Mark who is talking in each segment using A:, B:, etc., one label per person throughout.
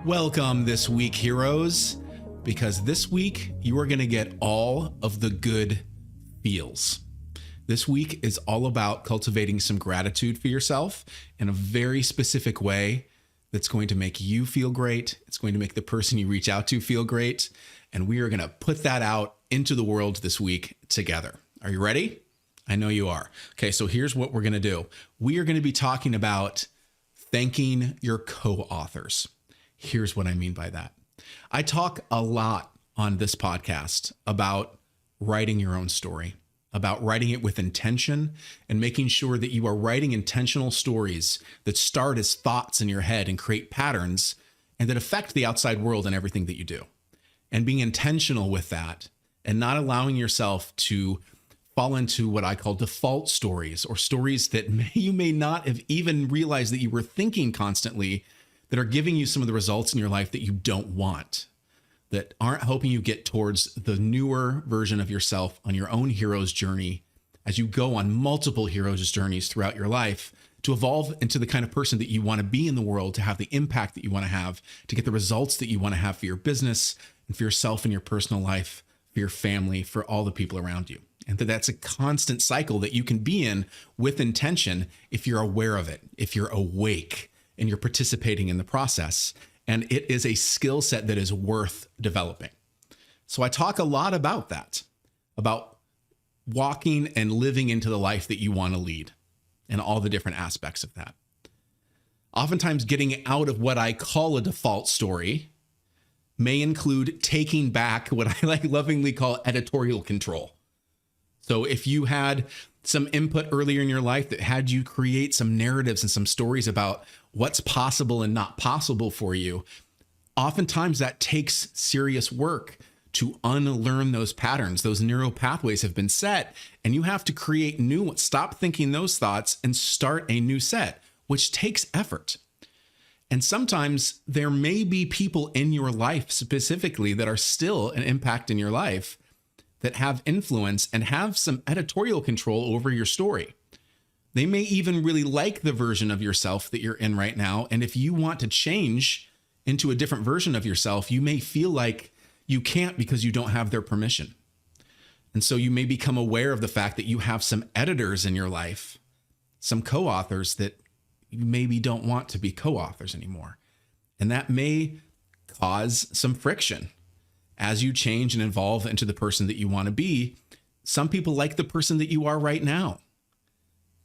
A: Welcome this week, heroes, because this week you are going to get all of the good feels. This week is all about cultivating some gratitude for yourself in a very specific way that's going to make you feel great. It's going to make the person you reach out to feel great. And we are going to put that out into the world this week together. Are you ready? I know you are. Okay, so here's what we're going to do. We are going to be talking about thanking your co-authors. Here's what I mean by that. I talk a lot on this podcast about writing your own story, about writing it with intention and making sure that you are writing intentional stories that start as thoughts in your head and create patterns and that affect the outside world and everything that you do. And being intentional with that and not allowing yourself to fall into what I call default stories or stories that you may not have even realized that you were thinking constantly that are giving you some of the results in your life that you don't want, that aren't helping you get towards the newer version of yourself on your own hero's journey as you go on multiple hero's journeys throughout your life to evolve into the kind of person that you want to be in the world, to have the impact that you want to have, to get the results that you want to have for your business and for yourself and your personal life, for your family, for all the people around you. And that's a constant cycle that you can be in with intention if you're aware of it, if you're awake and you're participating in the process. And it is a skill set that is worth developing. So I talk a lot about that, about walking and living into the life that you want to lead and all the different aspects of that. Oftentimes getting out of what I call a default story may include taking back what I like lovingly call editorial control. So if you had some input earlier in your life that had you create some narratives and some stories about what's possible and not possible for you, oftentimes that takes serious work to unlearn those patterns. Those neural pathways have been set and you have to create new ones. Stop thinking those thoughts and start a new set, which takes effort. And sometimes there may be people in your life specifically that are still an impact in your life that have influence and have some editorial control over your story. They may even really like the version of yourself that you're in right now. And if you want to change into a different version of yourself, you may feel like you can't because you don't have their permission. And so you may become aware of the fact that you have some editors in your life, some co-authors that you maybe don't want to be co-authors anymore. And that may cause some friction as you change and evolve into the person that you want to be. Some people like the person that you are right now.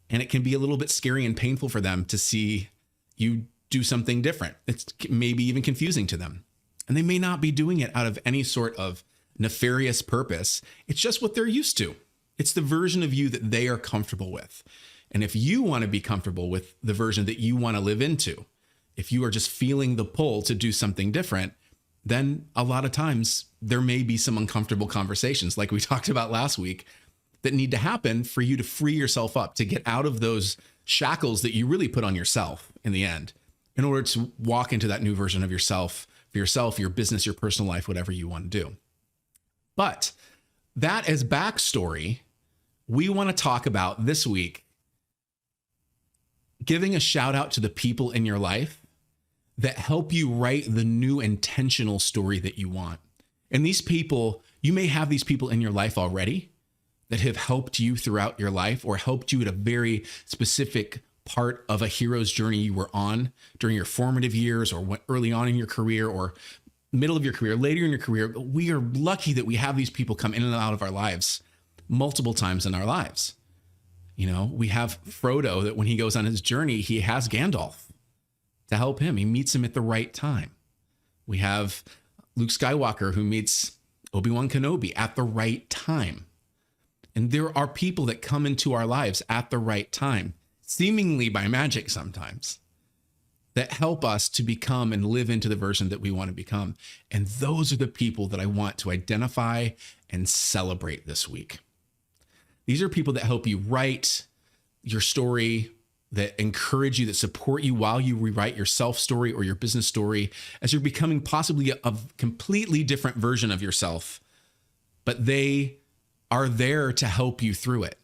A: And it can be a little bit scary and painful for them to see you do something different. It's maybe even confusing to them. And they may not be doing it out of any sort of nefarious purpose. It's just what they're used to. It's the version of you that they are comfortable with. And if you want to be comfortable with the version that you want to live into, if you are just feeling the pull to do something different, then a lot of times there may be some uncomfortable conversations like we talked about last week that need to happen for you to free yourself up, to get out of those shackles that you really put on yourself in the end, in order to walk into that new version of yourself, for yourself, your business, your personal life, whatever you want to do. But that as backstory, we want to talk about this week, giving a shout out to the people in your life that help you write the new intentional story that you want. And these people, you may have these people in your life already that have helped you throughout your life or helped you at a very specific part of a hero's journey you were on during your formative years or early on in your career or middle of your career, later in your career. We are lucky that we have these people come in and out of our lives multiple times in our lives. You know, we have Frodo that when he goes on his journey, he has Gandalf to help him. He meets him at the right time. We have Luke Skywalker who meets Obi-Wan Kenobi at the right time. And there are people that come into our lives at the right time, seemingly by magic sometimes, that help us to become and live into the version that we want to become. And those are the people that I want to identify and celebrate this week. These are people that help you write your story, that encourage you, that support you while you rewrite your self story or your business story as you're becoming possibly a completely different version of yourself, but they are there to help you through it,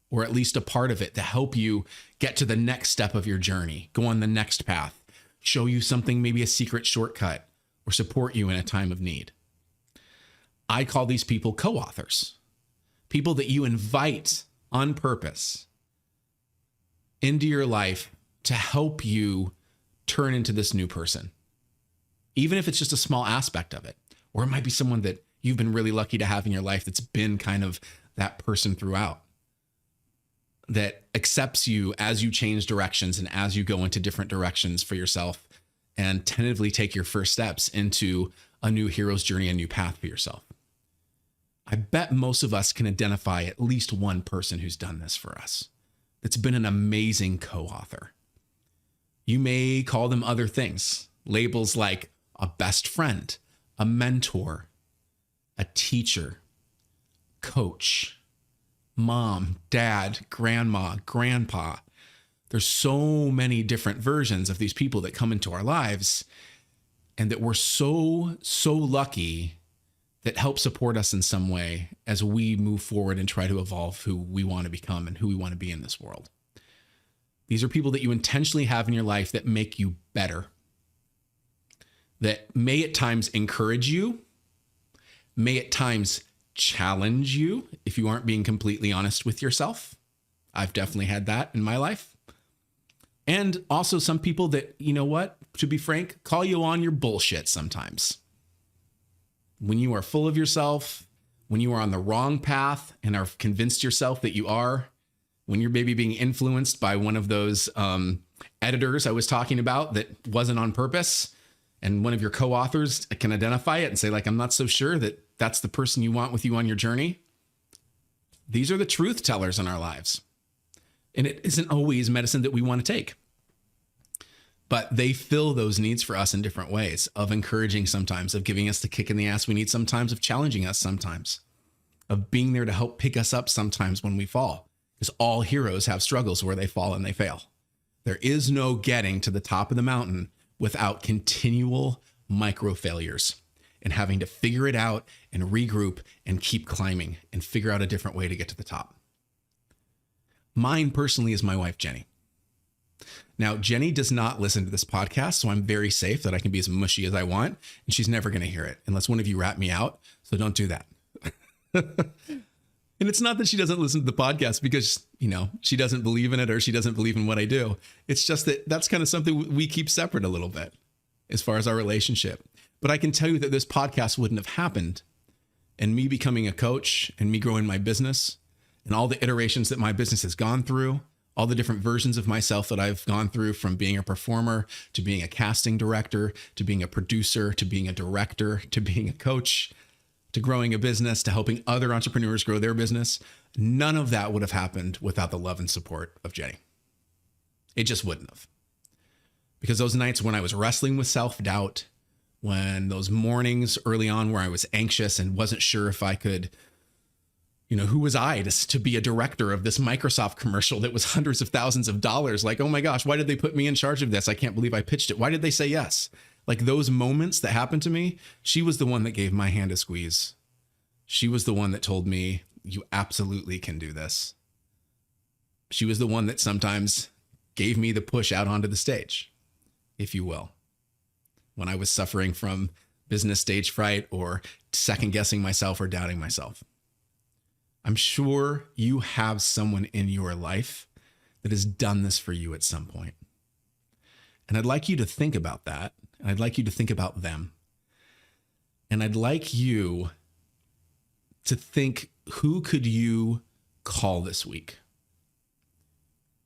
A: or at least a part of it, to help you get to the next step of your journey, go on the next path. show you something, maybe a secret shortcut, or support you in a time of need. I call these people co-authors, people that you invite on purpose into your life to help you turn into this new person, even if it's just a small aspect of it. Or it might be someone that you've been really lucky to have in your life that's been kind of that person throughout, that accepts you as you change directions and as you go into different directions for yourself and tentatively take your first steps into a new hero's journey, a new path for yourself. I bet most of us can identify at least one person who's done this for us, that's been an amazing co-author. You may call them other things, labels like a best friend, a mentor, a teacher, coach, mom, dad, grandma, grandpa. There's so many different versions of these people that come into our lives, and that we're so lucky that help support us in some way as we move forward and try to evolve who we want to become and who we want to be in this world. These are people that you intentionally have in your life that make you better, that may at times encourage you, may at times challenge you if you aren't being completely honest with yourself. I've definitely had that in my life. And also some people that, you know what, to be frank, call you on your bullshit sometimes. When you are full of yourself, when you are on the wrong path and are convinced yourself that you are, when you're maybe being influenced by one of those editors I was talking about that wasn't on purpose, and one of your co-authors can identify it and say, like, I'm not so sure that that's the person you want with you on your journey. These are the truth tellers in our lives. And it isn't always medicine that we want to take, but they fill those needs for us in different ways, of encouraging sometimes, of giving us the kick in the ass we need sometimes, of challenging us sometimes, of being there to help pick us up sometimes when we fall. Because all heroes have struggles where they fall and they fail. There is no getting to the top of the mountain without continual micro failures and having to figure it out and regroup and keep climbing and figure out a different way to get to the top. Mine personally is my wife, Jenny. Now, Jenny does not listen to this podcast, so I'm very safe that I can be as mushy as I want, and she's never going to hear it unless one of you rat me out. So don't do that. And it's not that she doesn't listen to the podcast because, you know, she doesn't believe in it or she doesn't believe in what I do. It's just that that's kind of something we keep separate a little bit as far as our relationship. But I can tell you that this podcast wouldn't have happened, and me becoming a coach and me growing my business and all the iterations that my business has gone through, all the different versions of myself that I've gone through, from being a performer to being a casting director, to being a producer, to being a director, to being a coach, to growing a business, to helping other entrepreneurs grow their business. None of that would have happened without the love and support of Jenny. It just wouldn't have. Because those nights when I was wrestling with self-doubt, when those mornings early on where I was anxious and wasn't sure if I could, you know, who was I to be a director of this Microsoft commercial that was hundreds of thousands of dollars? Like, oh my gosh, why did they put me in charge of this? I can't believe I pitched it. Why did they say yes? Like, those moments that happened to me, she was the one that gave my hand a squeeze. She was the one that told me, you absolutely can do this. She was the one that sometimes gave me the push out onto the stage, if you will, when I was suffering from business stage fright or second guessing myself or doubting myself. I'm sure you have someone in your life that has done this for you at some point. And I'd like you to think about that. And I'd like you to think about them. And I'd like you to think, who could you call this week?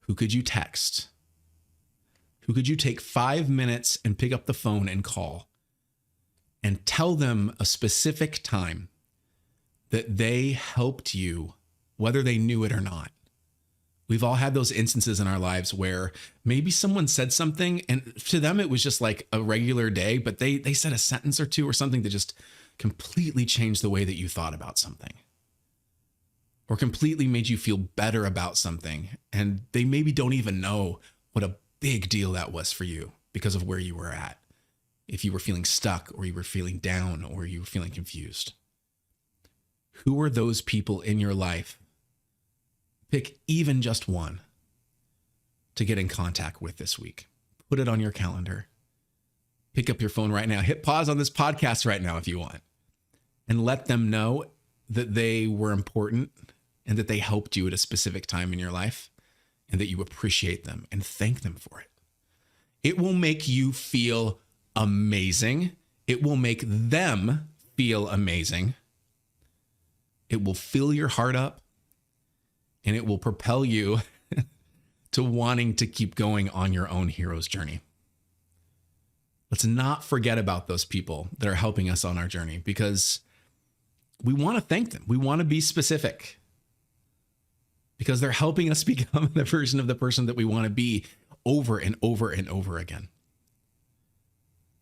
A: Who could you text? Who could you take 5 minutes and pick up the phone and call and tell them a specific time that they helped you, whether they knew it or not? We've all had those instances in our lives where maybe someone said something and to them it was just like a regular day, but they said a sentence or two or something that just completely changed the way that you thought about something, or completely made you feel better about something. And they maybe don't even know what a big deal that was for you because of where you were at. If you were feeling stuck, or you were feeling down, or you were feeling confused. Who are those people in your life? Pick even just one to get in contact with this week. Put it on your calendar. pick up your phone right now, hit pause on this podcast right now if you want, and let them know that they were important and that they helped you at a specific time in your life and that you appreciate them and thank them for it. It will make you feel amazing. It will make them feel amazing. It will fill your heart up, and it will propel you to wanting to keep going on your own hero's journey. Let's not forget about those people that are helping us on our journey, because we want to thank them. We want to be specific because they're helping us become the version of the person that we want to be over and over and over again.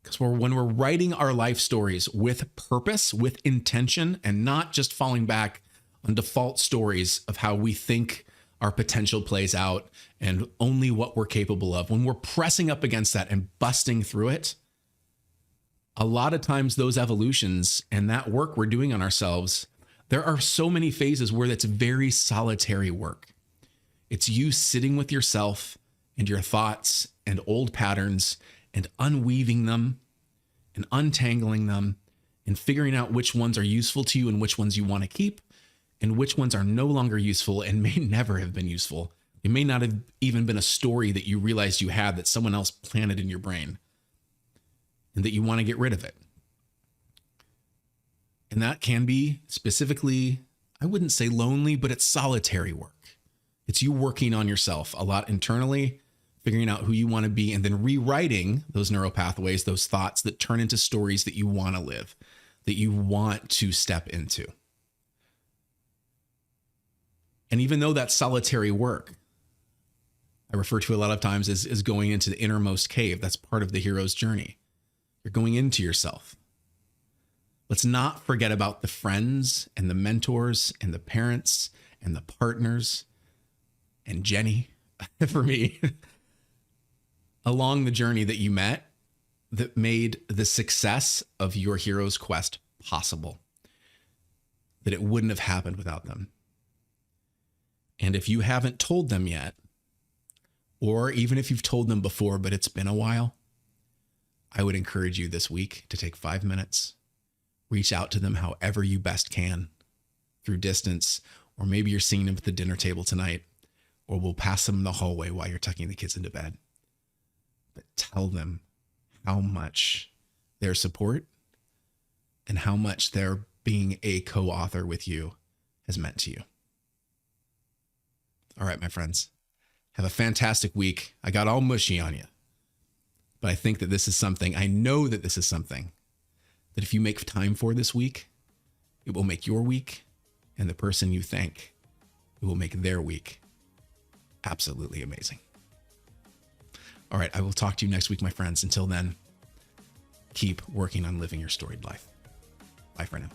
A: Because when we're writing our life stories with purpose, with intention, and not just falling back on default stories of how we think our potential plays out and only what we're capable of, when we're pressing up against that and busting through it, a lot of times those evolutions and that work we're doing on ourselves, there are so many phases where it's very solitary work. It's you sitting with yourself and your thoughts and old patterns and unweaving them and untangling them and figuring out which ones are useful to you and which ones you want to keep and which ones are no longer useful and may never have been useful. It may not have even been a story that you realized you had that someone else planted in your brain and that you want to get rid of it. And that can be specifically, I wouldn't say lonely, but it's solitary work. It's you working on yourself a lot internally, figuring out who you want to be, and then rewriting those neural pathways, those thoughts that turn into stories that you want to live, that you want to step into. And even though that's solitary work, I refer to a lot of times as going into the innermost cave. That's part of the hero's journey. You're going into yourself. Let's not forget about the friends and the mentors and the parents and the partners and Jenny, for me, along the journey that you met that made the success of your hero's quest possible, that it wouldn't have happened without them. And if you haven't told them yet, or even if you've told them before, but it's been a while, I would encourage you this week to take 5 minutes, reach out to them however you best can, through distance, or maybe you're seeing them at the dinner table tonight, or we'll pass them in the hallway while you're tucking the kids into bed. But tell them how much their support and how much their being a co-author with you has meant to you. All right, my friends, have a fantastic week. I got all mushy on you. But I think that this is something, I know that this is something that if you make time for this week, it will make your week, and the person you thank, it will make their week absolutely amazing. All right, I will talk to you next week, my friends. Until then, keep working on living your storied life. Bye for now.